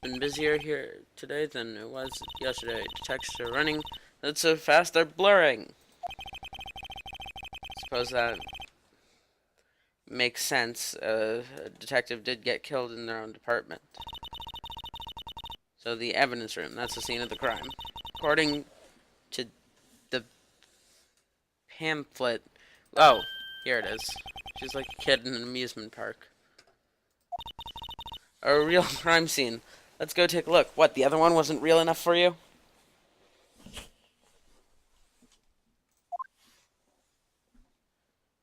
been busier here today than it was yesterday. Detectives are running not so fast they're blurring. Suppose that makes sense. A detective did get killed in their own department. So the evidence room, that's the scene of the crime. According to the pamphlet... Oh, here it is. She's like a kid in an amusement park. A real crime scene. Let's go take a look. What, the other one wasn't real enough for you?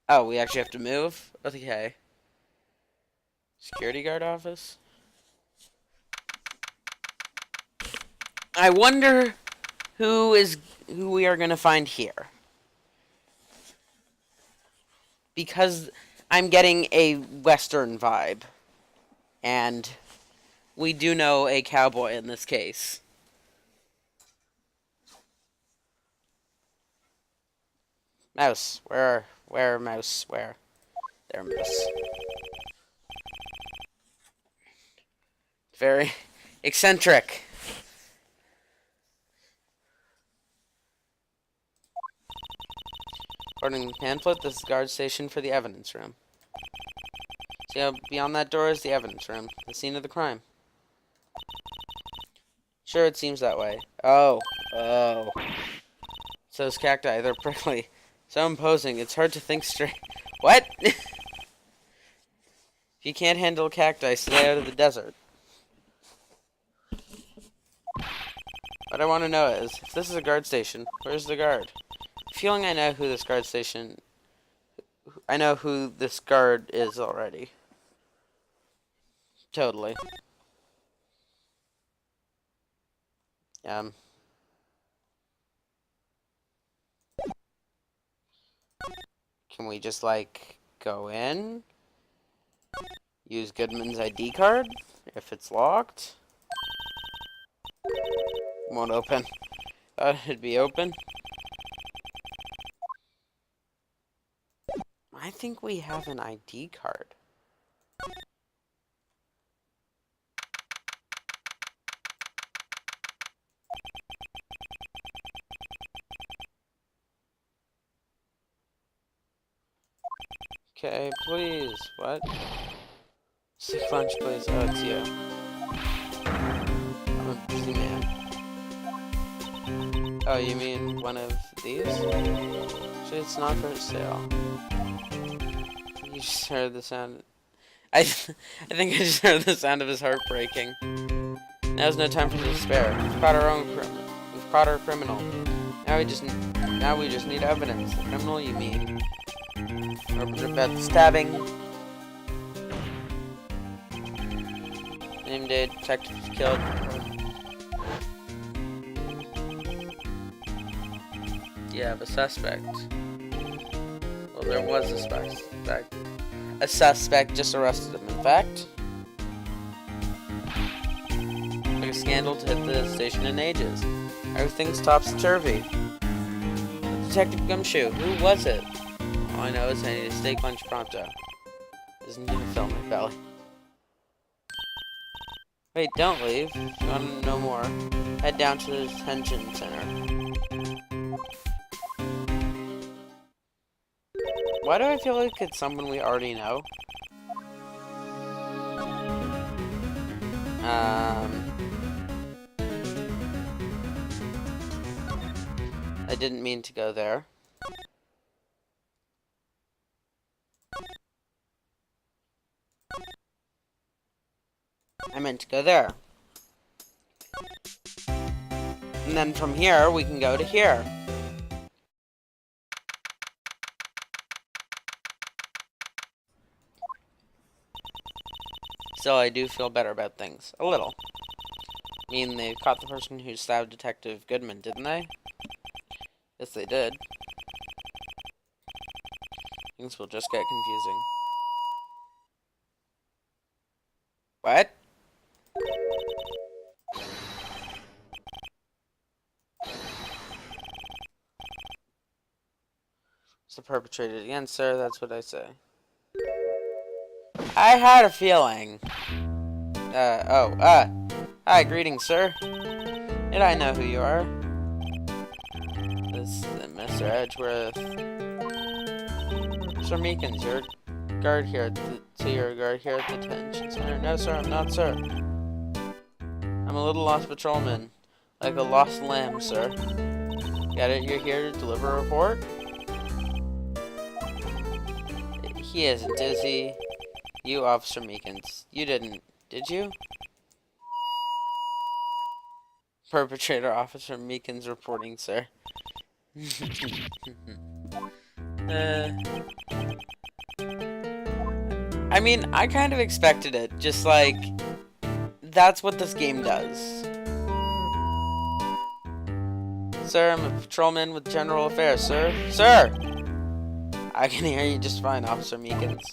Oh, we actually have to move? Okay. Security guard office? I wonder who we are gonna find here. Because I'm getting a Western vibe. And we do know a cowboy in this case. Mouse, where, mouse, where? There, mouse. Very eccentric. According to the pamphlet, this is the guard station for the evidence room. See how beyond that door is the evidence room, the scene of the crime. Sure, it seems that way. Oh. So those cacti, they're prickly. So imposing, it's hard to think straight. What? If you can't handle cacti, stay out of the desert. What I want to know is, if this is a guard station, where's the guard? Feeling I know who this guard station... I know who this guard is already. Totally. Can we just, like, go in? Use Goodman's ID card? If it's locked? Won't open. It'd be open. I think we have an ID card. Okay, please. What? Sick lunch, please. Oh, it's you. I'm a busy man. Oh, you mean one of these? Actually, it's not for sale. You just heard the sound. I think I just heard the sound of his heart breaking. Now's no time for despair. We've caught our criminal. We've caught our criminal. Now we just need evidence. The criminal, you mean? About the stabbing. Name, date, detective killed. Do you have a suspect? Well, there was a suspect. A suspect just arrested him. In fact, like a scandal to hit the station in ages. Everything's topsy-turvy. Detective Gumshoe, who was it? All I know is I need a steak lunch pronto. Isn't gonna fill my belly. Wait, don't leave. If you want to know more, head down to the detention center. Why do I feel like it's someone we already know? I didn't mean to go there. I meant to go there. And then from here, we can go to here. Still, I do feel better about things. A little. I mean, they caught the person who stabbed Detective Goodman, didn't they? Yes, they did. Things will just get confusing. What? It's the perpetrated again, sir. That's what I say. I had a feeling. Hi, greetings, sir. Did I know who you are? This is Mr. Edgeworth. Sir Meekins, you're a guard here at the detention center. No, sir, I'm not, sir. I'm a little lost patrolman. Like a lost lamb, sir. Got it? You're here to deliver a report? He isn't, is he? You, Officer Meekins. You didn't, did you? Perpetrator Officer Meekins reporting, sir. I mean, I kind of expected it. Just like, that's what this game does. Sir, I'm a patrolman with General Affairs, sir. Sir! I can hear you just fine, Officer Meekins.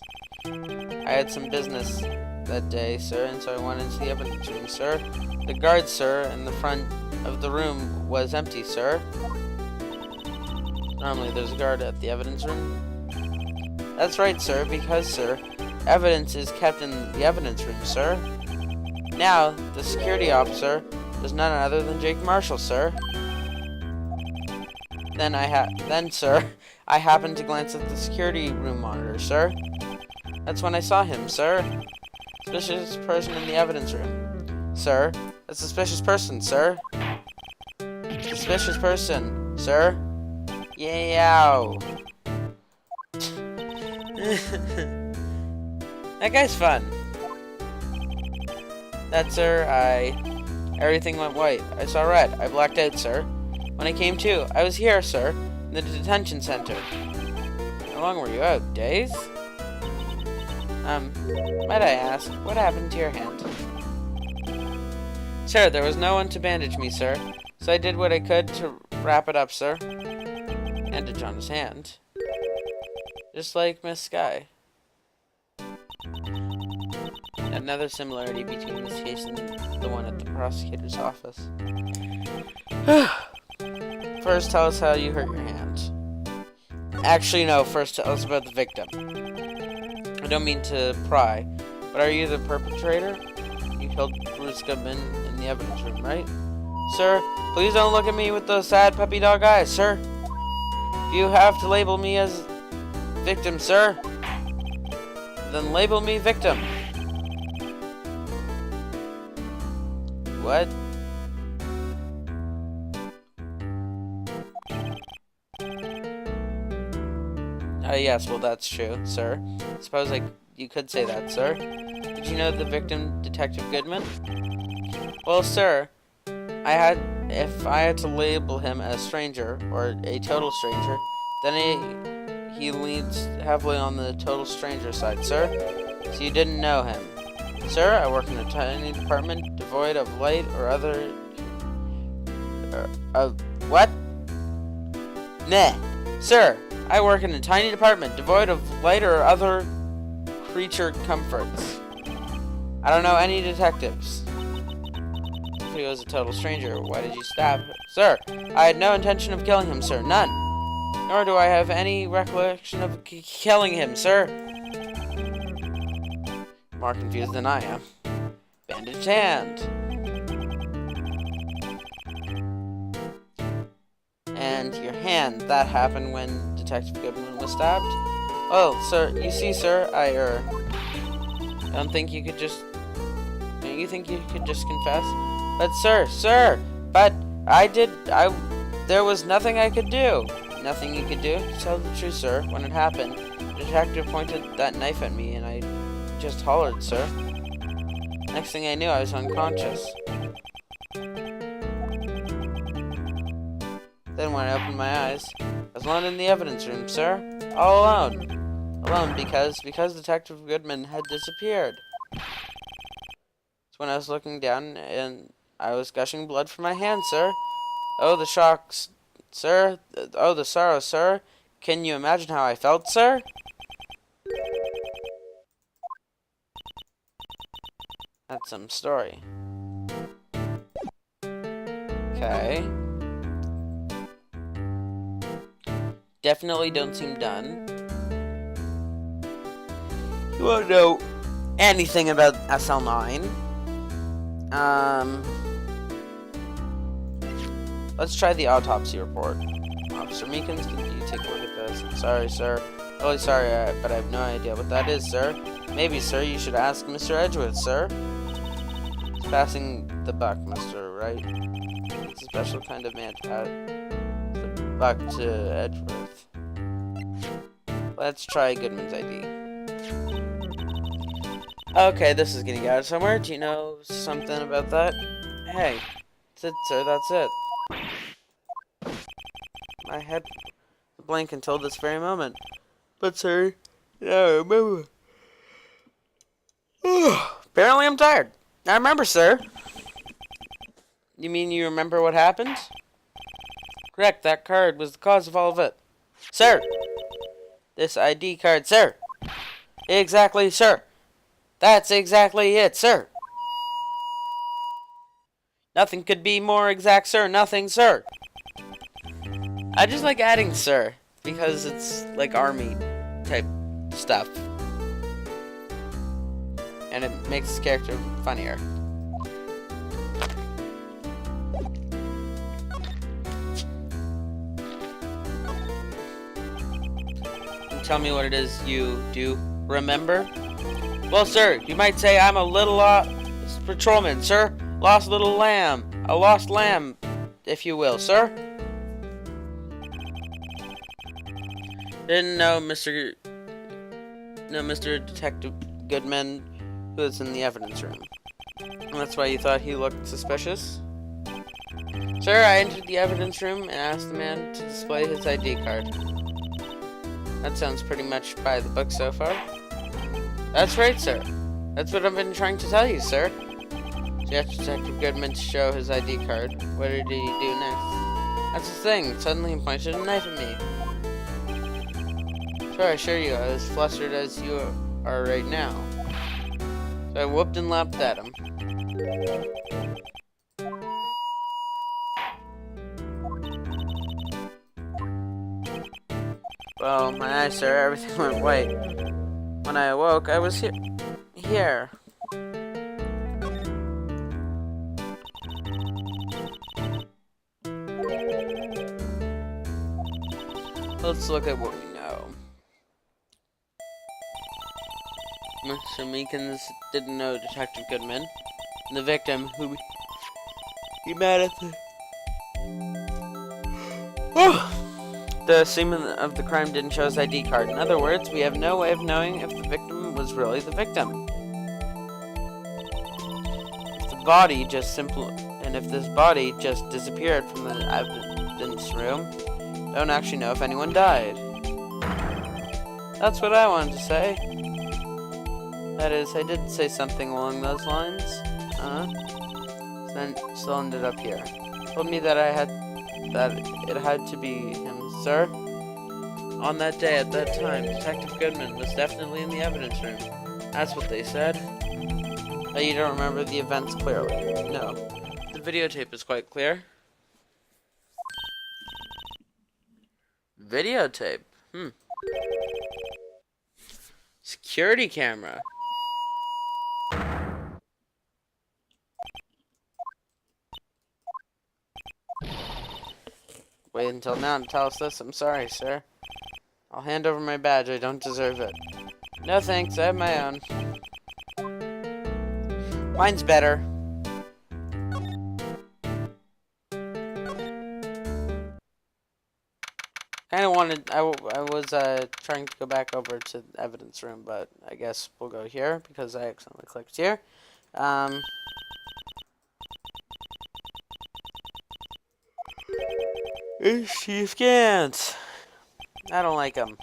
I had some business that day, sir, and so I went into the evidence room, sir. The guard, sir, in the front of the room was empty, sir. Normally there's a guard at the evidence room. That's right, sir, because, sir, evidence is kept in the evidence room, sir. Now, the security officer is none other than Jake Marshall, sir. Then, sir, I happened to glance at the security room monitor, sir. That's when I saw him, sir. Suspicious person in the evidence room. Sir, a suspicious person, sir. Suspicious person, sir. Yow. That guy's fun. That, sir, everything went white. I saw red. I blacked out, sir. When I came to, I was here, sir, in the detention center. How long were you out? Days? Might I ask, what happened to your hand? Sir, there was no one to bandage me, sir. So I did what I could to wrap it up, sir. Bandage on his hand. Just like Miss Sky. Another similarity between this case and the one at the prosecutor's office. First, tell us how you hurt your hand. Actually, no. First, tell us about the victim. I don't mean to pry, but are you the perpetrator? You killed Bruce Goodman in the evidence room, right? Sir, please don't look at me with those sad puppy dog eyes, sir. If you have to label me as victim, sir, then label me victim. What? Yes, well, that's true, sir. Suppose you could say that, sir. Did you know the victim, Detective Goodman? Well, sir, if I had to label him as stranger, or a total stranger, then he leans heavily on the total stranger side, sir. So you didn't know him. Sir, I work in a tiny department devoid of light or other... what? Nah. Sir, I work in a tiny department devoid of light or other creature comforts. I don't know any detectives. If he was a total stranger, why did you stab him? Sir, I had no intention of killing him, sir. None. Nor do I have any recollection of killing him, sir. More confused than I am. Bandaged hand. And your hand, that happened when Detective Goodman was stabbed? Oh, sir, you see, sir, I don't think you could just... Don't you think you could just confess? But, sir, but there was nothing I could do. Nothing you could do? To tell the truth, sir, when it happened, the detective pointed that knife at me and I just hollered, sir. Next thing I knew, I was unconscious. Then when I opened my eyes, I was alone in the evidence room, sir. All alone. Alone because Detective Goodman had disappeared. It's when I was looking down and I was gushing blood from my hand, sir. Oh, the shocks, sir. Oh, the sorrow, sir. Can you imagine how I felt, sir? That's some story. Okay. Definitely don't seem done. You won't know anything about SL9. Let's try the autopsy report. Officer Meekins, can you take a look at this? Sorry, sir. Really sorry, but I have no idea what that is, sir. Maybe, sir, you should ask Mr. Edgeworth, sir. He's passing the buck, Mr. Wright. It's a special kind of man to pass the buck to Edgeworth. Let's try Goodman's ID. Okay, this is getting out of somewhere. Do you know something about that? Hey, that's it, sir, that's it. My head was blank until this very moment. But, sir, yeah, I remember. Apparently I'm tired. I remember, sir. You mean you remember what happened? Correct, that card was the cause of all of it. Sir! This ID card, sir! Exactly, sir! That's exactly it, sir! Nothing could be more exact, sir. Nothing, sir. I just like adding sir, because it's like army type stuff. And it makes his character funnier. Tell me what it is you do remember? Well, sir, you might say I'm a little patrolman, sir. Lost little lamb. A lost lamb, if you will, sir. Didn't know Mr. Detective Goodman, who was in the evidence room. And that's why you thought he looked suspicious? Sir, I entered the evidence room and asked the man to display his ID card. That sounds pretty much by the book so far. That's right, sir. That's what I've been trying to tell you, sir. She asked Detective Goodman to show his ID card. What did he do next? That's the thing. Suddenly he pointed a knife at me. Sir, I assure you, I was flustered as you are right now. So I whooped and lapped at him. Well, my eyes, sir, everything went white. When I awoke, I was here. Let's look at what we know. Mr. Meekins didn't know Detective Goodman. The victim, who he met at the scene of the crime didn't show his ID card. In other words, we have no way of knowing if the victim was really the victim. If this body just disappeared from the evidence room, don't actually know if anyone died. That's what I wanted to say. That is, I did say something along those lines. Then still ended up here. Told me that it had to be him, sir. On that day, at that time, Detective Goodman was definitely in the evidence room. That's what they said. But you don't remember the events clearly. No. The videotape is quite clear. Videotape. Security camera. Wait until now to tell us this. I'm sorry, sir. I'll hand over my badge. I don't deserve it. No thanks. I have my own. Mine's better. Kind of wanted, I was trying to go back over to the evidence room, but I guess we'll go here because I accidentally clicked here. It's Chief Gantz. I don't like him.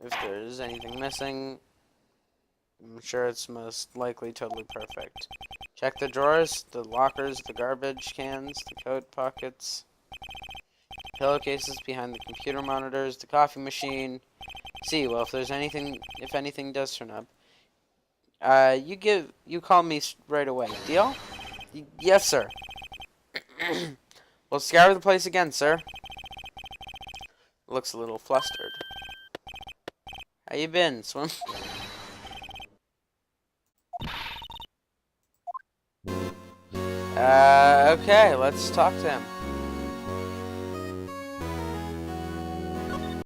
If there's anything missing, I'm sure it's most likely totally perfect. Check the drawers, the lockers, the garbage cans, the coat pockets, pillowcases behind the computer monitors, the coffee machine. See, well, if anything does turn up, you call me right away. Deal? Yes, sir. We'll scour the place again, sir. Looks a little flustered. How you been, Swim? Okay, let's talk to him.